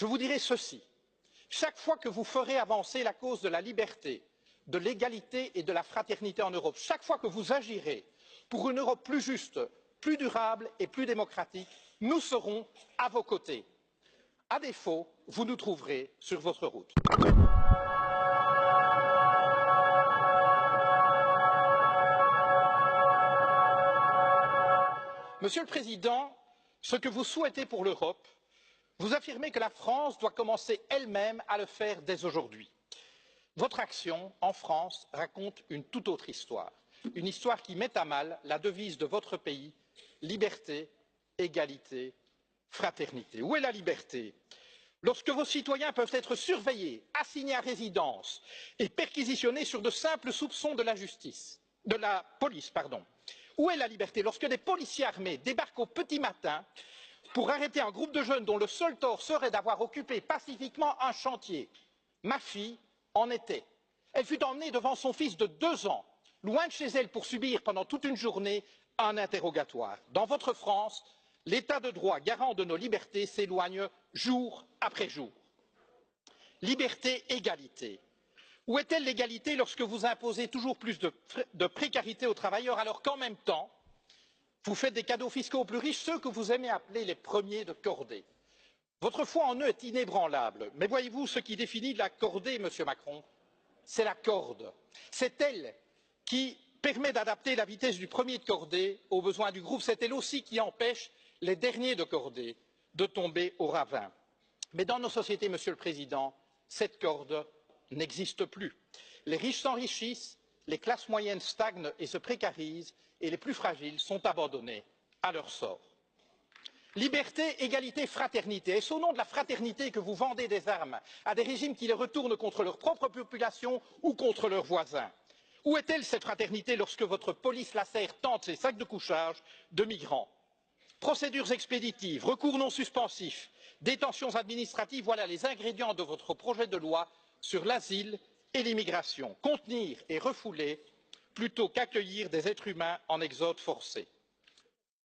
Je vous dirai ceci. Chaque fois que vous ferez avancer la cause de la liberté, de l'égalité et de la fraternité en Europe, chaque fois que vous agirez pour une Europe plus juste, plus durable et plus démocratique, nous serons à vos côtés. À défaut, vous nous trouverez sur votre route. Monsieur le Président, ce que vous souhaitez pour l'Europe, vous affirmez que la France doit commencer elle-même à le faire dès aujourd'hui. Votre action en France raconte une toute autre histoire, une histoire qui met à mal la devise de votre pays, liberté, égalité, fraternité. Où est la liberté? Lorsque vos citoyens peuvent être surveillés, assignés à résidence et perquisitionnés sur de simples soupçons de la police. Où est la liberté lorsque des policiers armés débarquent au petit matin pour arrêter un groupe de jeunes dont le seul tort serait d'avoir occupé pacifiquement un chantier? Ma fille en était. Elle fut emmenée devant son fils de 2 ans, loin de chez elle pour subir pendant toute une journée un interrogatoire. Dans votre France, l'état de droit garant de nos libertés s'éloigne jour après jour. Liberté, égalité. Où est-elle l'égalité lorsque vous imposez toujours plus de précarité aux travailleurs alors qu'en même temps, vous faites des cadeaux fiscaux aux plus riches, ceux que vous aimez appeler les premiers de cordée? Votre foi en eux est inébranlable, mais voyez-vous, ce qui définit la cordée, Monsieur Macron, c'est la corde. C'est elle qui permet d'adapter la vitesse du premier de cordée aux besoins du groupe. C'est elle aussi qui empêche les derniers de cordée de tomber au ravin. Mais dans nos sociétés, Monsieur le Président, cette corde n'existe plus. Les riches s'enrichissent, les classes moyennes stagnent et se précarisent, et les plus fragiles sont abandonnés à leur sort. Liberté, égalité, fraternité. Est-ce au nom de la fraternité que vous vendez des armes à des régimes qui les retournent contre leur propre population ou contre leurs voisins? Où est-elle cette fraternité lorsque votre police lacère tente ses sacs de couchage de migrants? Procédures expéditives, recours non suspensifs, détentions administratives, voilà les ingrédients de votre projet de loi sur l'asile et l'immigration. Contenir et refouler plutôt qu'accueillir des êtres humains en exode forcé.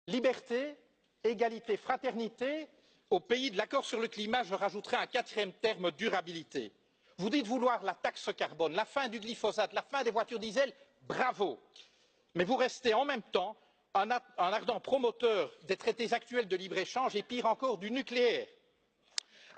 Liberté, égalité, fraternité. Au pays de l'accord sur le climat, je rajouterai un 4e terme, durabilité. Vous dites vouloir la taxe carbone, la fin du glyphosate, la fin des voitures diesel, bravo. Mais vous restez en même temps un ardent promoteur des traités actuels de libre-échange et pire encore du nucléaire.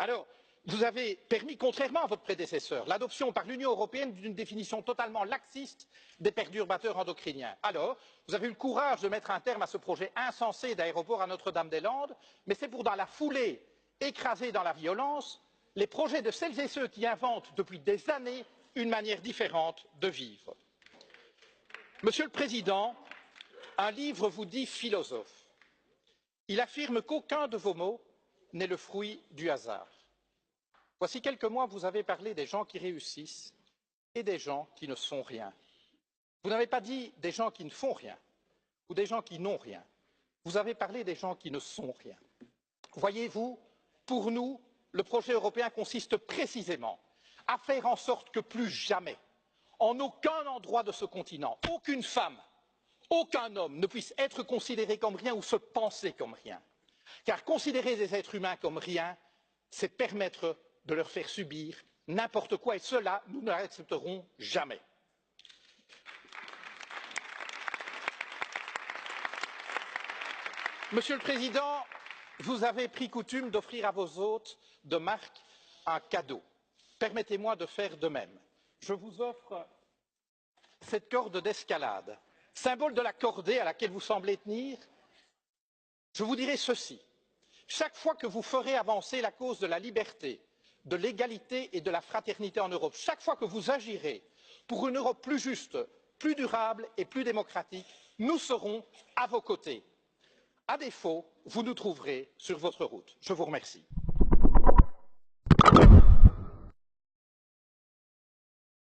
Alors, vous avez permis, contrairement à votre prédécesseur, l'adoption par l'Union européenne d'une définition totalement laxiste des perturbateurs endocriniens. Alors, vous avez eu le courage de mettre un terme à ce projet insensé d'aéroport à Notre-Dame-des-Landes, mais c'est pour, dans la foulée, écraser dans la violence les projets de celles et ceux qui inventent depuis des années une manière différente de vivre. Monsieur le Président, un livre vous dit philosophe. Il affirme qu'aucun de vos mots n'est le fruit du hasard. Voici quelques mois, vous avez parlé des gens qui réussissent et des gens qui ne sont rien. Vous n'avez pas dit des gens qui ne font rien ou des gens qui n'ont rien. Vous avez parlé des gens qui ne sont rien. Voyez-vous, pour nous, le projet européen consiste précisément à faire en sorte que plus jamais, en aucun endroit de ce continent, aucune femme, aucun homme ne puisse être considéré comme rien ou se penser comme rien. Car considérer des êtres humains comme rien, c'est permettre de leur faire subir n'importe quoi, et cela, nous ne l'accepterons jamais. Monsieur le Président, vous avez pris coutume d'offrir à vos hôtes de marque un cadeau. Permettez-moi de faire de même. Je vous offre cette corde d'escalade, symbole de la cordée à laquelle vous semblez tenir. Je vous dirai ceci. Chaque fois que vous ferez avancer la cause de la liberté, de l'égalité et de la fraternité en Europe, chaque fois que vous agirez pour une Europe plus juste, plus durable et plus démocratique, nous serons à vos côtés. À défaut, vous nous trouverez sur votre route. Je vous remercie.